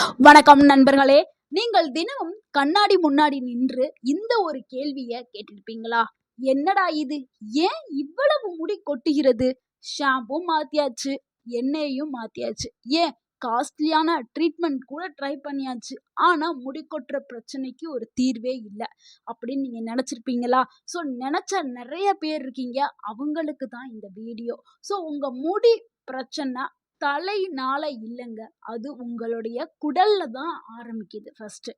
வணக்கம் நண்பர்களே. நீங்கள் தினமும் கண்ணாடி முன்னாடி நின்று இந்த ஒரு கேள்விய கேட்டிருப்பீங்களா? என்னடா இது? ஏன் இவ்வளவு முடி கொட்டுகிறது? ஷாம்பு மாத்தியாச்சு, எண்ணெயும் மாத்தியாச்சு, ஏன் காஸ்ட்லியான ட்ரீட்மெண்ட் கூட ட்ரை பண்ணியாச்சு. ஆனா முடி கொட்டுற பிரச்சனைக்கு ஒரு தீர்வே இல்ல அப்படின்னு நீங்க நினைச்சிருப்பீங்களா? ஸோ நினைச்ச நிறைய பேர் இருக்கீங்க. அவங்களுக்கு தான் இந்த வீடியோ. ஸோ உங்க முடி பிரச்சனை தலைனால இல்லைங்க, அது உங்களுடைய குடல்ல தான் ஆரம்பிக்குது ஃபர்ஸ்ட்.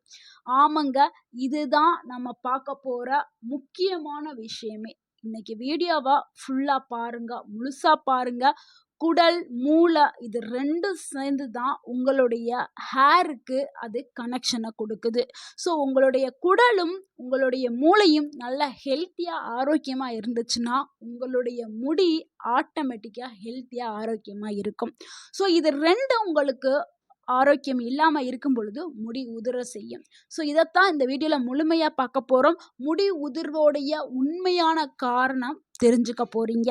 ஆமாங்க, இதுதான் நம்ம பார்க்க போற முக்கியமான விஷயமே. இன்னைக்கு வீடியோவா ஃபுல்லா பாருங்க, முழுசா பாருங்க. குடல், மூளை இது ரெண்டும் சேர்ந்து தான் உங்களுடைய ஹேருக்கு அது கனெக்ஷனை கொடுக்குது. ஸோ உங்களுடைய குடலும் உங்களுடைய மூளையும் நல்ல ஹெல்த்தியா ஆரோக்கியமா இருந்துச்சுன்னா உங்களுடைய முடி ஆட்டோமேட்டிக்கா ஹெல்த்தியா ஆரோக்கியமா இருக்கும். ஸோ இது ரெண்டும் உங்களுக்கு ஆரோக்கியம் இல்லாம இருக்கும் பொழுது முடி உதிர செய்யும். ஸோ இதைத்தான் இந்த வீடியோல முழுமையா பார்க்க போறோம். முடி உதிர்வோடைய உண்மையான காரணம் தெரிஞ்சுக்க போறீங்க.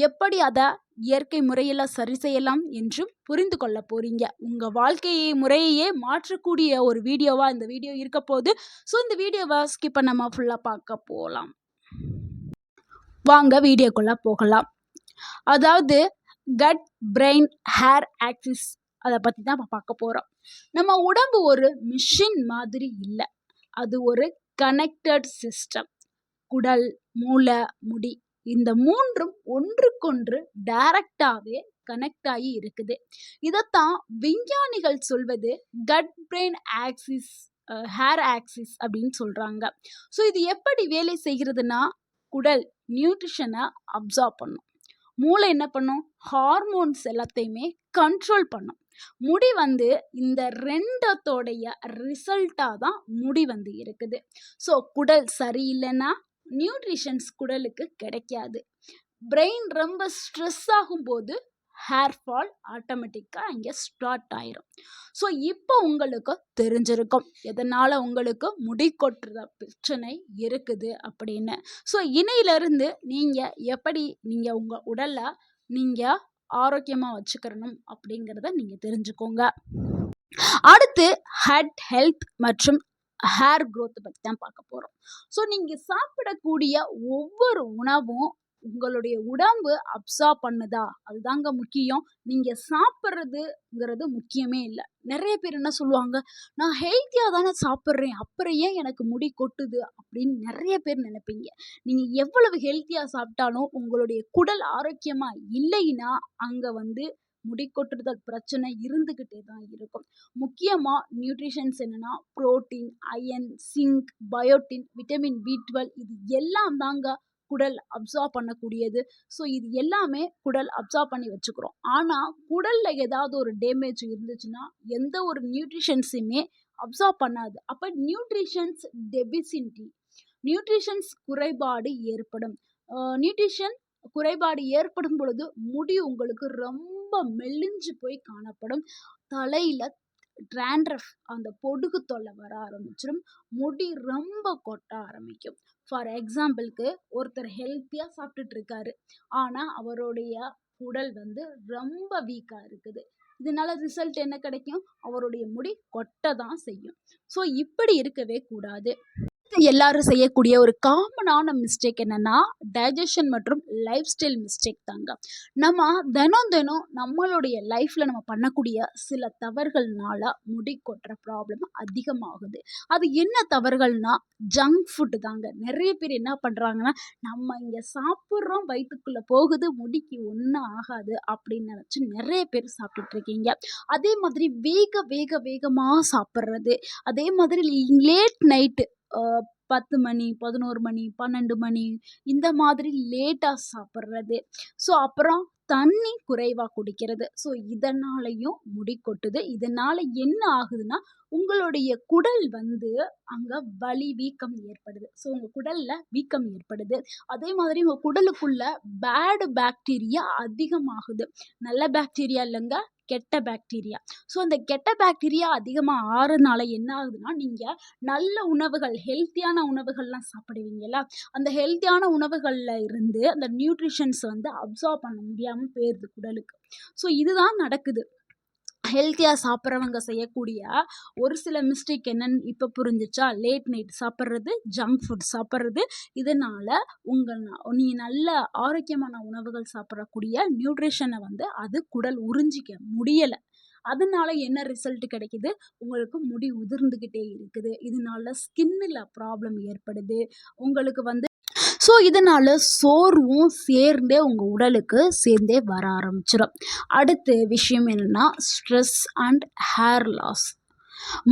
எப்படி அதை இயற்கை முறையில சரி செய்யலாம் என்றும் புரிந்து கொள்ள போறீங்க. உங்க வாழ்க்கையை முறையே மாற்றக்கூடிய ஒரு வீடியோவா இந்த வீடியோ இருக்க போகுது. ஸோ இந்த வீடியோவை ஸ்கிப் பண்ணாம ஃபுல்லா பார்க்க போகலாம். வாங்க வீடியோக்குள்ள போகலாம். அதாவது கட் பிரெயின் ஹேர் ஆக்சிஸ் அதை பற்றி தான் பார்க்க போகிறோம். நம்ம உடம்பு ஒரு மிஷின் மாதிரி இல்லை, அது ஒரு கனெக்டட் சிஸ்டம். குடல், மூளை, முடி இந்த மூன்றும் ஒன்றுக்கொன்று டைரக்டாகவே கனெக்ட் ஆகி இருக்குது. இதைத்தான் விஞ்ஞானிகள் சொல்வது cut brain axis, hair axis அப்படின்னு சொல்கிறாங்க. ஸோ இது எப்படி வேலை செய்கிறதுனா, குடல் நியூட்ரிஷனை அப்சார்ப் பண்ணும், மூளை என்ன பண்ணும், ஹார்மோன்ஸ் எல்லாத்தையுமே கண்ட்ரோல் பண்ணும். முடி இந்த ரெண்டத்தோடைய ரிசல்ட்டாக தான் முடி இருக்குது. ஸோ குடல் சரியில்லைன்னா நியூட்ரிஷன்ஸ் குடலுக்கு கிடைக்காது. பிரெயின் ரொம்ப ஸ்ட்ரெஸ் ஆகும்போது ஹேர் ஃபால் ஆட்டோமேட்டிக்காக இங்கே ஸ்டார்ட் ஆயிரும். ஸோ இப்போ உங்களுக்கு தெரிஞ்சிருக்கும் எதனால் உங்களுக்கு முடி கொட்டுற பிரச்சனை இருக்குது அப்படின்னு. ஸோ இணையிலிருந்து நீங்கள் எப்படி நீங்கள் உங்கள் உடலை நீங்கள் ஆரோக்கியமாக வச்சுக்கிறணும் அப்படிங்கிறத நீங்கள் தெரிஞ்சுக்கோங்க. அடுத்து ஹெட் ஹெல்த் மற்றும் ஹேர் க்ரோத் பற்றி தான் பார்க்க போகிறோம். ஸோ நீங்கள் சாப்பிடக்கூடிய ஒவ்வொரு உணவும் உங்களுடைய உடம்பு அப்சார்ப் பண்ணுதா, அதுதாங்க முக்கியம். நீங்கள் சாப்பிட்றதுங்கிறது முக்கியமே இல்லை. நிறைய பேர் என்ன சொல்லுவாங்க, நான் ஹெல்த்தியாக தானே சாப்பிட்றேன், அப்புறம் ஏன் எனக்கு முடி கொட்டுது அப்படின்னு நிறைய பேர் நினைப்பீங்க. நீங்கள் எவ்வளவு ஹெல்த்தியாக சாப்பிட்டாலும் உங்களுடைய குடல் ஆரோக்கியமாக இல்லைன்னா அங்கே முடி கொட்டுறதல் பிரச்சனை இருந்துக்கிட்டே தான் இருக்கும். முக்கியமாக நியூட்ரிஷன்ஸ் என்னென்னா protein, iron, zinc, biotin, vitamin B12 இது எல்லாம் தாங்க குடல் அப்சார்ப் பண்ணக்கூடியது. ஸோ இது எல்லாமே குடல் அப்சார்ப் பண்ணி வச்சுக்கிறோம். ஆனால் குடலில் ஏதாவது ஒரு டேமேஜ் இருந்துச்சுன்னா எந்த ஒரு நியூட்ரிஷன்ஸுமே அப்சார்ப் பண்ணாது. அப்போ நியூட்ரிஷன்ஸ் டெபிசிட்டி, நியூட்ரிஷன்ஸ் குறைபாடு ஏற்படும். நியூட்ரிஷன் குறைபாடு ஏற்படும் பொழுது முடி உங்களுக்கு ரொம்ப மெலிஞ்சு போய் காணப்படும். தலையில் ட்ராண்ட்ரஃப் அந்த பொடுகு தொல்லை வர ஆரம்பிச்சிடும். முடி ரொம்ப கொட்ட ஆரம்பிக்கும். ஃபார் எக்ஸாம்பிளுக்கு ஒருத்தர் ஹெல்த்தியாக சாப்பிட்டுட்டு இருக்காரு, ஆனால் அவருடைய உடல் ரொம்ப வீக்காக இருக்குது. இதனால ரிசல்ட் என்ன கிடைக்கும், அவருடைய முடி கொட்ட தான் செய்யும். ஸோ இப்படி இருக்கவே கூடாது. எல்லாரும் செய்யக்கூடிய ஒரு காமனான மிஸ்டேக் என்னன்னா டைஜஷன் மற்றும் லைஃப் ஸ்டைல் மிஸ்டேக் தாங்க. நம்ம தினம் நம்மளுடைய லைஃப்ல நம்ம பண்ணக்கூடிய சில தவறுகள்னால முடி கொட்டுற ப்ராப்ளம் அதிகமாகுது. அது என்ன தவறுகள்னா ஜங்க் ஃபுட்டு தாங்க. நிறைய பேர் என்ன பண்றாங்கன்னா, நம்ம இங்க சாப்பிட்றோம், வயிற்றுக்குள்ள போகுது, முடிக்கு ஒன்றும் ஆகாது அப்படின்னு நினைச்சு நிறைய பேர் சாப்பிட்டுட்டு இருக்கீங்க. அதே மாதிரி வேகமாக சாப்பிட்றது, அதே மாதிரி லேட் நைட்டு 10 மணி, 11 மணி, 12 மணி இந்த மாதிரி லேட்டாக சாப்பிட்றது. ஸோ அப்புறம் தண்ணி குறைவாக குடிக்கிறது. ஸோ இதனாலையும் முடி கொட்டுது. இதனால் என்ன ஆகுதுன்னா, உங்களுடைய குடல் அங்கே வலி, வீக்கம் ஏற்படுது. ஸோ உங்கள் குடலில் வீக்கம் ஏற்படுது. அதே மாதிரி உங்கள் குடலுக்குள்ள பேடு பாக்டீரியா அதிகமாகுது. நல்ல பாக்டீரியா இல்லைங்க, கெட்ட பாக்டீரியா. ஸோ அந்த கெட்ட பாக்டீரியா அதிகமாக ஆறுனால என்ன ஆகுதுன்னா, நீங்கள் நல்ல உணவுகள், ஹெல்த்தியான உணவுகள்லாம் சாப்பிடுவீங்களா, அந்த ஹெல்த்தியான உணவுகளில் இருந்து அந்த நியூட்ரிஷன்ஸ் அப்சார்ப் பண்ண முடியாமல் போயிடுது குடலுக்கு. ஸோ இதுதான் நடக்குது. ஹெல்த்தியாக சாப்பிட்றவங்க செய்யக்கூடிய ஒரு சில மிஸ்டேக் என்னன்னு இப்போ புரிஞ்சிச்சா? லேட் நைட் சாப்பிட்றது, ஜங்க் ஃபுட் சாப்பிட்றது. இதனால் நீங்கள் நல்ல ஆரோக்கியமான உணவுகள் சாப்பிடக்கூடிய நியூட்ரிஷனை வந்து அது குடல் உறிஞ்சிக்க முடியலை. அதனால என்ன ரிசல்ட் கிடைக்குது? உங்களுக்கு முடி உதிர்ந்துக்கிட்டே இருக்குது. இதனால ஸ்கின்னில் ப்ராப்ளம் ஏற்படுது. உங்களுக்கு வந்து ஸோ இதனால் சோர்வும் சேர்ந்தே உங்கள் உடலுக்கு சேர்ந்தே வர ஆரம்பிச்சிடும். அடுத்த விஷயம் என்னென்னா ஸ்ட்ரெஸ் அண்ட் ஹேர் லாஸ்.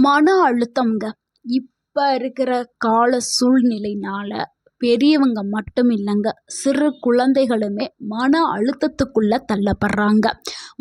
மன அழுத்தம்ங்க. இப்போ இருக்கிற கால சூழ்நிலைனால பெரியவங்க மட்டும் இல்லைங்க, சிறு குழந்தைகளுமே மன அழுத்தத்துக்குள்ளே தள்ளப்படுறாங்க.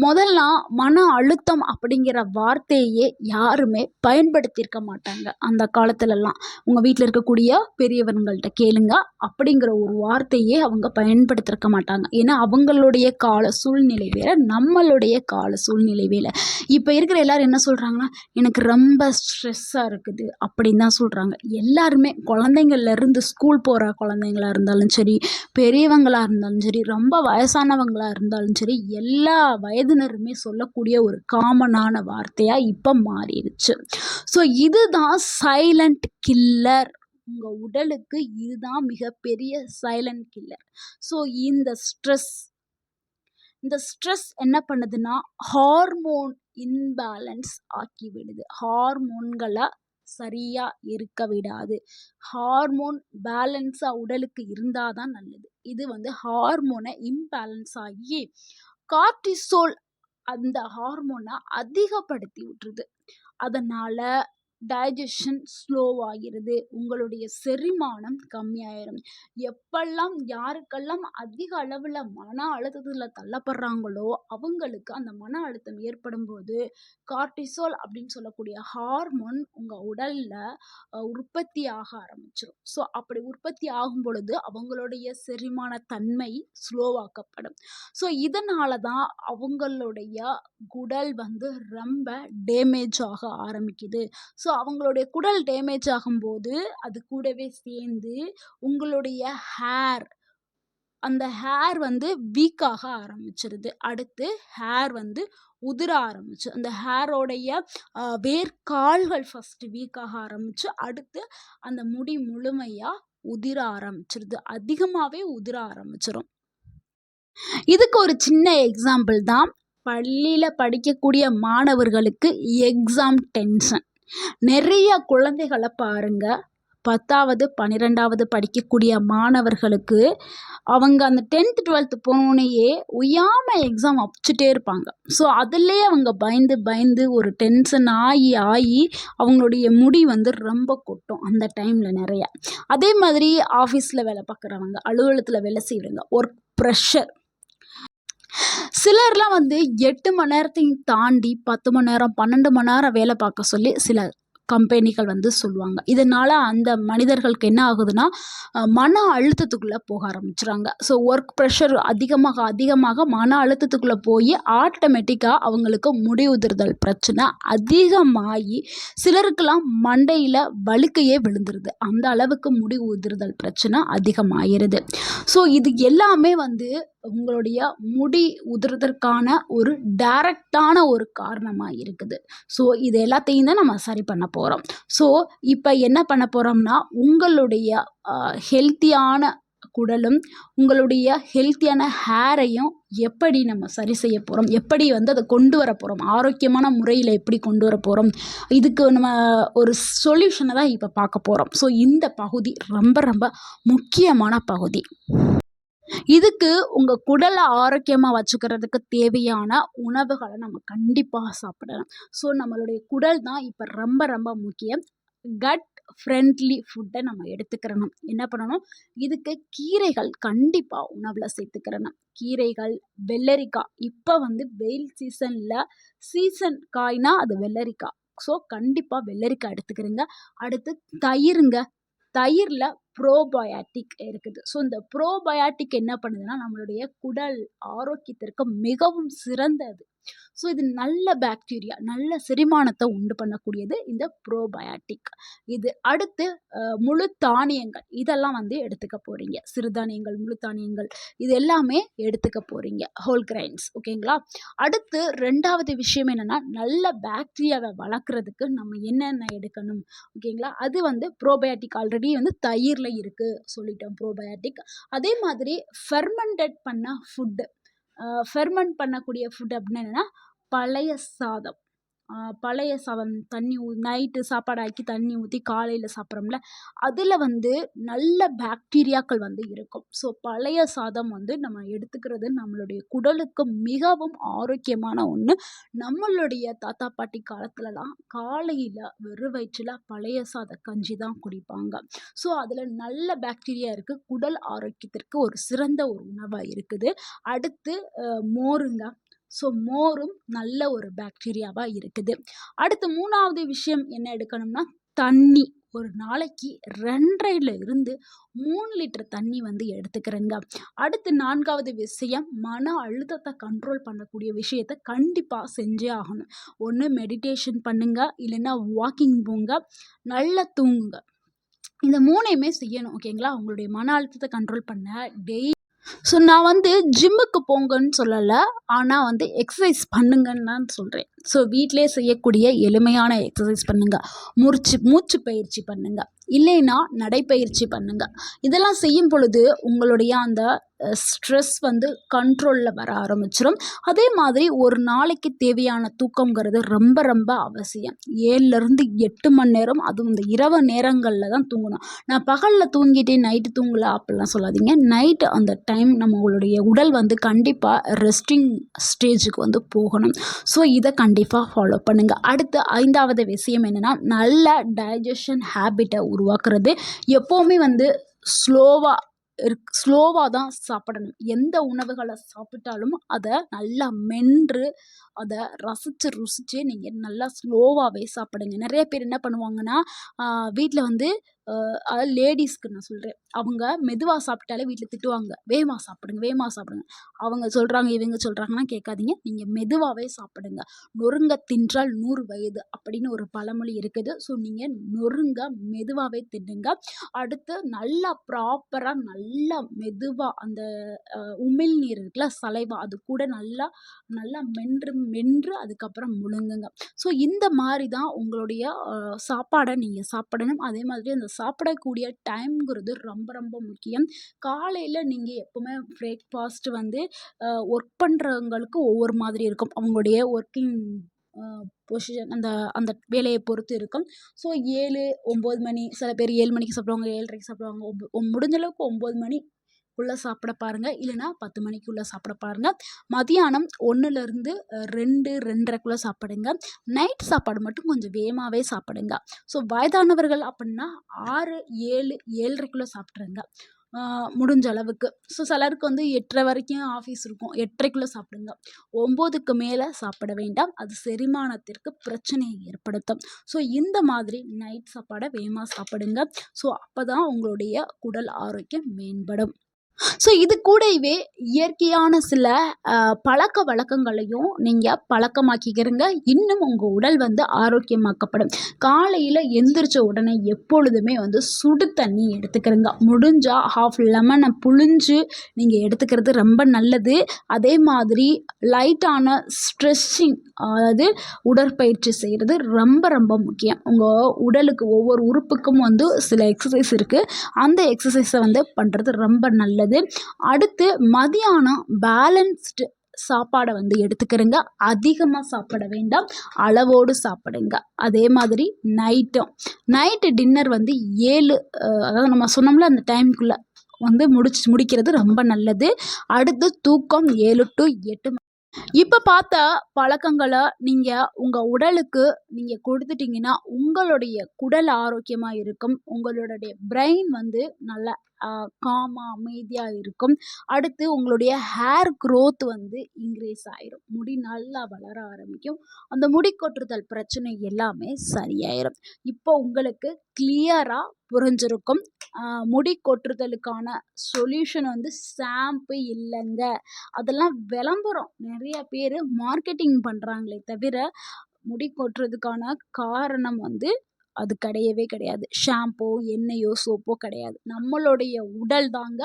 முதல்லாம் மன அழுத்தம் அப்படிங்கிற வார்த்தையே யாருமே பயன்படுத்தியிருக்க மாட்டாங்க. அந்த காலத்துலலாம் உங்கள் வீட்டில் இருக்கக்கூடிய பெரியவங்கள்ட்ட கேளுங்க, அப்படிங்கிற ஒரு வார்த்தையே அவங்க பயன்படுத்தியிருக்க மாட்டாங்க. ஏன்னா அவங்களுடைய கால சூழ்நிலை வேறு, நம்மளுடைய கால சூழ்நிலை வேறு. இப்போ இருக்கிற எல்லோரும் என்ன சொல்கிறாங்கன்னா, எனக்கு ரொம்ப ஸ்ட்ரெஸ்ஸாக இருக்குது அப்படின்னு தான் சொல்கிறாங்க. எல்லாருமே குழந்தைங்கள்லேருந்து ஸ்கூல் போகிற குழந்தைங்களா இருந்தாலும் சரி, பெரியவங்களாக இருந்தாலும் சரி, ரொம்ப வயசானவங்களாக இருந்தாலும் சரி, எல்லா வயதினருமே சொல்லக்கூடிய ஒரு காமனான வார்த்தையாக இப்போ மாறிடுச்சு. ஸோ இதுதான் சைலண்ட் கில்லர். உங்கள் உடலுக்கு இதுதான் மிகப்பெரிய சைலண்ட் கில்லர். ஸோ இந்த ஸ்ட்ரெஸ் என்ன பண்ணுதுன்னா ஹார்மோன் இன்பேலன்ஸ் ஆக்கி விடுது. ஹார்மோன்களை சரியாக இருக்க விடாது. ஹார்மோன் பேலன்ஸாக உடலுக்கு இருந்தால் தான் நல்லது. இது வந்து ஹார்மோனை இம்பேலன்ஸ் ஆகி கார்டிசோல் அந்த ஹார்மோனை அதிகப்படுத்தி விட்டுருது. அதனால் டைஜஷன் ஸ்லோவாகிறது. உங்களுடைய செரிமானம் கம்மியாயிரும். எப்பெல்லாம் யாருக்கெல்லாம் அதிக அளவில் மன அழுத்தத்தில் தள்ளப்படுறாங்களோ அவங்களுக்கு அந்த மன அழுத்தம் ஏற்படும் போது கார்டிசோல் அப்படின்னு சொல்லக்கூடிய ஹார்மோன் உங்கள் உடலில் உற்பத்தி ஆக ஆரம்பிச்சிடும். ஸோ அப்படி உற்பத்தி ஆகும் பொழுது அவங்களுடைய செரிமான தன்மை ஸ்லோவாக்கப்படும். ஸோ இதனால தான் அவங்களுடைய குடல் வந்து ரொம்ப டேமேஜ் ஆக ஆரம்பிக்குது. ஸோ அவங்களுடைய குடல் டேமேஜ் ஆகும்போது அது கூடவே சேர்ந்து உங்களுடைய அந்த ஹேர் வந்து வீக்காக ஆரம்பிச்சிருது. அடுத்து ஹேர் வந்து உதிர ஆரம்பிச்சு, அந்த ஹேரோடைய வேர்க்கால்கள் ஃபஸ்ட்டு வீக்காக ஆரம்பிச்சு, அடுத்து அந்த முடி முழுமையாக உதிர ஆரம்பிச்சிருது. அதிகமாகவே உதிர ஆரம்பிச்சிடும். இதுக்கு ஒரு சின்ன எக்ஸாம்பிள் தான். பள்ளியில் படிக்கக்கூடிய மாணவர்களுக்கு எக்ஸாம் டென்ஷன். நிறைய குழந்தைகளை பாருங்க, 10வது 12வது படிக்கக்கூடிய மாணவர்களுக்கு அவங்க அந்த 10th 12th போனோடனேயே ஒய்யாமல் எக்ஸாம் வச்சுட்டே இருப்பாங்க. ஸோ அதிலே அவங்க பயந்து ஒரு டென்ஷன் ஆகி அவங்களுடைய முடி வந்து ரொம்ப கொட்டும் அந்த டைமில் நிறைய. அதே மாதிரி ஆஃபீஸில் வேலை பார்க்குறவங்க, அலுவலகத்தில் வேலை செய்கிறவங்க, ஒர்க் ப்ரெஷர். சிலர்லாம் வந்து 8 மணி நேரத்தையும் தாண்டி 10 மணி நேரம் 12 மணி நேரம் வேலை பார்க்க சொல்லி சில கம்பெனிகள் வந்து சொல்லுவாங்க. இதனால் அந்த மனிதர்களுக்கு என்ன ஆகுதுன்னா மன அழுத்தத்துக்குள்ளே போக ஆரம்பிச்சுறாங்க. ஸோ ஒர்க் ப்ரெஷர் அதிகமாக மன அழுத்தத்துக்குள்ளே போய் ஆட்டோமேட்டிக்காக அவங்களுக்கு முடி உதிர்தல் பிரச்சனை அதிகமாகி சிலருக்கெல்லாம் மண்டையில் வழுக்கையே விழுந்துருது. அந்த அளவுக்கு முடி உதிர்தல் பிரச்சனை அதிகமாகிடுது. ஸோ இது எல்லாமே வந்து உங்களுடைய முடி உதிர்தற்கான ஒரு டைரக்டான ஒரு காரணமாக இருக்குது. ஸோ இது எல்லாத்தையும் தான் நம்ம சரி பண்ண போகிறோம். ஸோ இப்போ என்ன பண்ண போகிறோம்னா உங்களுடைய ஹெல்த்தியான குடலும் உங்களுடைய ஹெல்த்தியான ஹேரையும் எப்படி நம்ம சரி செய்ய போகிறோம், எப்படி வந்து அதை கொண்டு வர போகிறோம், ஆரோக்கியமான முறையில் எப்படி கொண்டு வர போகிறோம், இதுக்கு நம்ம ஒரு சொல்யூஷனை தான் இப்போ பார்க்க போகிறோம். ஸோ இந்த பகுதி ரொம்ப ரொம்ப முக்கியமான பகுதி. இதுக்கு உங்கள் குடலை ஆரோக்கியமாக வச்சுக்கிறதுக்கு தேவையான உணவுகளை நம்ம கண்டிப்பாக சாப்பிடலாம். ஸோ நம்மளுடைய குடல் தான் இப்போ ரொம்ப ரொம்ப முக்கியம். கட் ஃப்ரெண்ட்லி ஃபுட்டை நம்ம எடுத்துக்கிறணும். என்ன பண்ணணும், இதுக்கு கீரைகள் கண்டிப்பாக உணவில் சேர்த்துக்கிறணும். கீரைகள், வெள்ளரிக்காய். இப்போ வந்து வெயில் சீசன் காய்னா அது வெள்ளரிக்காய். ஸோ கண்டிப்பாக வெள்ளரிக்காய் எடுத்துக்கிறேங்க. அடுத்து தயிரில் ப்ரோபயாட்டிக் இருக்குது. ஸோ இந்த ப்ரோபயாட்டிக் என்ன பண்ணுதுன்னா நம்மளுடைய குடல் ஆரோக்கியத்திற்கு மிகவும் சிறந்தது. ஸோ இது நல்ல பாக்டீரியா, நல்ல செரிமானத்தை உண்டு பண்ணக்கூடியது இந்த ப்ரோபயாட்டிக். இது அடுத்து முழு தானியங்கள் இதெல்லாம் வந்து எடுத்துக்க போறீங்க. சிறுதானியங்கள், முழு தானியங்கள் இது எல்லாமே எடுத்துக்க போறீங்க. ஹோல் கிரைன்ஸ் ஓகேங்களா. அடுத்து 2வது விஷயம் என்னன்னா, நல்ல பாக்டீரியாவை வளர்க்குறதுக்கு நம்ம என்னென்ன எடுக்கணும் ஓகேங்களா. அது வந்து ப்ரோபயாட்டிக் ஆல்ரெடி வந்து தயிரில் இருக்குது சொல்லிட்டோம் ப்ரோபயாட்டிக். அதே மாதிரி ஃபெர்மெண்டட் பண்ண ஃபுட்டு, ஃபெர்மெண்ட் பண்ணக்கூடிய ஃபுட் அப்படின்னா என்னென்னா பழைய சாதம். பழைய சாதம் தண்ணி நைட்டு சாப்பாடு ஆக்கி தண்ணி ஊற்றி காலையில் சாப்பிட்றோம்ல, அதில் வந்து நல்ல பாக்டீரியாக்கள் வந்து இருக்கும். ஸோ பழைய சாதம் வந்து நம்ம எடுத்துக்கிறது நம்மளுடைய குடலுக்கு மிகவும் ஆரோக்கியமான ஒன்று. நம்மளுடைய தாத்தா பாட்டி காலத்துலலாம் காலையில் வெறும் வயிற்றில் பழைய சாத கஞ்சி தான் குடிப்பாங்க. ஸோ அதில் நல்ல பாக்டீரியா இருக்குது, குடல் ஆரோக்கியத்திற்கு ஒரு சிறந்த ஒரு உணவாக இருக்குது. அடுத்து மோருங்க. ஸோ மோரும் நல்ல ஒரு பாக்டீரியாவாக இருக்குது. அடுத்து 3வது விஷயம் என்ன எடுக்கணும்னா தண்ணி. ஒரு நாளைக்கு 2.5 இருந்து 3 லிட்டர் தண்ணி வந்து எடுத்துக்கிறேங்க. அடுத்து 4வது விஷயம், மன அழுத்தத்தை கண்ட்ரோல் பண்ணக்கூடிய விஷயத்தை கண்டிப்பாக செஞ்சே ஆகணும். ஒன்று மெடிடேஷன் பண்ணுங்க, இல்லைன்னா வாக்கிங் போங்க, நல்லா தூங்குங்க. இந்த 3யுமே செய்யணும் ஓகேங்களா. உங்களுடைய மன அழுத்தத்தை கண்ட்ரோல் பண்ண ஸோ நான் வந்து ஜிம்முக்கு போங்கன்னு சொல்லலை, ஆனால் வந்து எக்ஸசைஸ் பண்ணுங்கன்னு தான் சொல்கிறேன். ஸோ வீட்டிலே செய்யக்கூடிய எளிமையான எக்ஸசைஸ் பண்ணுங்கள். மூச்சு பயிற்சி பண்ணுங்கள், இல்லைன்னா நடைப்பயிற்சி பண்ணுங்கள். இதெல்லாம் செய்யும் பொழுது உங்களுடைய அந்த ஸ்ட்ரெஸ் வந்து கண்ட்ரோலில் வர ஆரம்பிச்சிடும். அதே மாதிரி ஒரு நாளைக்கு தேவையான தூக்கங்கிறது ரொம்ப ரொம்ப அவசியம். 7லேருந்து 8 மணி நேரம், அதுவும் இந்த இரவு நேரங்களில் தான் தூங்கணும். நான் பகலில் தூங்கிட்டு நைட்டு தூங்கலை அப்படிலாம் சொல்லாதீங்க. நைட்டு அந்த டைம் நம்மளுடைய உடல் வந்து கண்டிப்பாக ரெஸ்டிங் ஸ்டேஜுக்கு வந்து போகணும். ஸோ இதை கண்டிப்பாக ஃபாலோ பண்ணுங்கள். அடுத்து 5வது விஷயம் என்னென்னா, நல்ல டைஜஷன் ஹேபிட்டை உருவாக்குறது. எப்போவுமே வந்து ஸ்லோவாக தான் சாப்பிடணும். எந்த உணவுகளை சாப்பிட்டாலும் அதை நல்லா மென்று அதை ருசித்து நீங்கள் நல்லா ஸ்லோவாகவே சாப்பிடுங்க. நிறைய பேர் என்ன பண்ணுவாங்கன்னா, வீட்டில் வந்து அதாவது லேடிஸ்க்கு நான் சொல்கிறேன், அவங்க மெதுவாக சாப்பிட்டாலே வீட்டில் திட்டுவாங்க, வேகமாக சாப்பிடுங்க. அவங்க சொல்கிறாங்க இவங்க சொல்கிறாங்கன்னா கேட்காதீங்க, நீங்கள் மெதுவாகவே சாப்பிடுங்க. நொறுங்க தின்றால் 100 வயது அப்படின்னு ஒரு பழமொழி இருக்குது. ஸோ நீங்கள் நொறுங்க மெதுவாகவே தின்னுங்க. அடுத்து நல்லா ப்ராப்பராக நல்லா மெதுவாக அந்த உமிழ்நீர் இருக்குல்ல, சலைவா, அது கூட நல்லா நல்லா மென்று அதுக்கப்புறம் முழுங்குங்க. ஸோ இந்த மாதிரி தான் உங்களுடைய சாப்பாடை நீங்கள் சாப்பிடணும். அதே மாதிரி அந்த சாப்பிடக்கூடிய டைம்ங்கிறது ரொம்ப ரொம்ப முக்கியம். காலையில் நீங்கள் எப்போவுமே பிரேக்ஃபாஸ்ட் வந்து ஒர்க் பண்ணுறவங்களுக்கு ஒவ்வொரு மாதிரி இருக்கும். அவங்களுடைய ஒர்க்கிங் பொசிஷன் அந்த அந்த வேலையை பொறுத்து இருக்கும். ஸோ 7, 9 மணி, சில பேர் 7 மணிக்கு சாப்பிடுவாங்க, 7:30க்கு சாப்பிடுவாங்க. முடிஞ்சளவுக்கு 9 மணிக்குள்ளே சாப்பிட பாருங்கள், இல்லைனா 10 மணிக்குள்ளே சாப்பிட பாருங்கள். மதியானம் 1லேருந்து 2, 2:30க்குள்ளே சாப்பிடுங்க. நைட் சாப்பாடு மட்டும் கொஞ்சம் வேகமாகவே சாப்பிடுங்க. ஸோ வயதானவர்கள் அப்படின்னா 6, 7, 7:30க்குள்ளே சாப்பிட்ருங்க முடிஞ்ச அளவுக்கு. ஸோ சிலருக்கு வந்து 8:30 வரைக்கும் ஆஃபீஸ் இருக்கும், 8:30க்குள்ளே சாப்பிடுங்க. 9க்கு மேலே சாப்பிட வேண்டாம், அது செரிமானத்திற்கு பிரச்சனையை ஏற்படுத்தும். ஸோ இந்த மாதிரி நைட் சாப்பாடை வேகமாக சாப்பிடுங்க. ஸோ அப்போ தான் உங்களுடைய குடல் ஆரோக்கியம் மேம்படும். ஸோ இது கூடவே இயற்கையான சில பழக்க வழக்கங்களையும் நீங்கள் பழக்கமாக்கிக்கிறங்க. இன்னும் உங்கள் உடல் வந்து ஆரோக்கியமாக்கப்படும். காலையில் எந்திரிச்ச உடனே எப்பொழுதுமே வந்து சுடு தண்ணி எடுத்துக்கிறங்க. முடிஞ்சால் ½ லெமனை புழிஞ்சு நீங்கள் எடுத்துக்கிறது ரொம்ப நல்லது. அதே மாதிரி லைட்டான ஸ்ட்ரெச்சிங், அதாவது உடற்பயிற்சி செய்கிறது ரொம்ப ரொம்ப முக்கியம். உங்கள் உடலுக்கு ஒவ்வொரு உறுப்புக்கும் வந்து சில எக்ஸசைஸ் இருக்குது, அந்த எக்ஸசைஸை வந்து பண்ணுறது ரொம்ப நல்லது. அடுத்து மதியானம் பேலன்ஸ்டு சாப்பாடை வந்து எடுத்துக்கிறங்க. அதிகமாக சாப்பிட வேண்டாம், அளவோடு சாப்பிடுங்க. அதே மாதிரி நைட்டு டின்னர் வந்து 7, அதாவது நம்ம சொன்னோம்ல அந்த டைமுக்குள்ளே வந்து முடிக்கிறது ரொம்ப நல்லது. அடுத்து தூக்கம் 7 to 8 மணி. இப்போ பார்த்த பழக்கங்களை நீங்கள் உங்கள் உடலுக்கு நீங்கள் கொடுத்துட்டிங்கன்னா உங்களுடைய குடல் ஆரோக்கியமாக இருக்கும். உங்களுடைய பிரெயின் வந்து நல்லா காமா அமைதியாக இருக்கும். அடுத்து உங்களுடைய ஹேர் க்ரோத் வந்து இன்க்ரீஸ் ஆயிரும். முடி நல்லா வளர ஆரம்பிக்கும். அந்த முடி கொட்டுதல் பிரச்சனை எல்லாமே சரியாயிரும். இப்போ உங்களுக்கு கிளியராக புரிஞ்சிருக்கும். முடி கொட்டுதலுக்கான சொல்யூஷன் வந்து ஷாம்பு இல்லைங்க, அதெல்லாம் விளம்பரம். நிறைய பேர் மார்க்கெட்டிங் பண்ணுறாங்களே தவிர முடி கொட்டுறதுக்கான காரணம் வந்து அது கிடையவே கிடையாது. ஷாம்போ, எண்ணெயோ, சோப்போ கிடையாது. நம்மளுடைய உடல் தாங்க.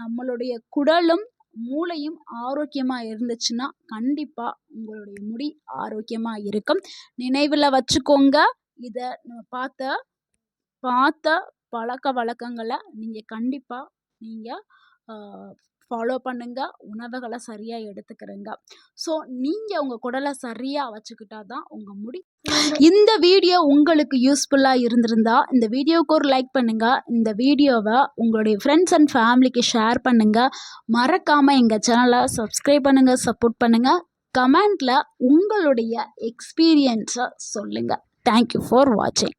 நம்மளுடைய குடலும் மூளையும் ஆரோக்கியமாக இருந்துச்சுன்னா கண்டிப்பாக உங்களுடைய முடி ஆரோக்கியமாக இருக்கும். நினைவில் வச்சுக்கோங்க. இதை நம்ம பார்த்த பழக்க வழக்கங்களை நீங்கள் கண்டிப்பாக நீங்கள் ஃபாலோ பண்ணுங்க. உணவுகளை சரியாக எடுத்துக்கிறங்க. ஸோ நீங்கள் உங்கள் குடலை சரியாக வச்சுக்கிட்டா தான் உங்கள் முடி. இந்த வீடியோ உங்களுக்கு யூஸ்ஃபுல்லாக இருந்திருந்தா இந்த வீடியோவுக்கு ஒரு லைக் பண்ணுங்கள். இந்த வீடியோவை உங்களுடைய ஃப்ரெண்ட்ஸ் அண்ட் ஃபேமிலிக்கு ஷேர் பண்ணுங்கள். மறக்காமல் எங்கள் சேனலை சப்ஸ்கிரைப் பண்ணுங்கள், சப்போர்ட் பண்ணுங்கள். கமெண்டில் உங்களுடைய எக்ஸ்பீரியன்ஸை சொல்லுங்கள். தேங்க்யூ ஃபார் வாட்சிங்.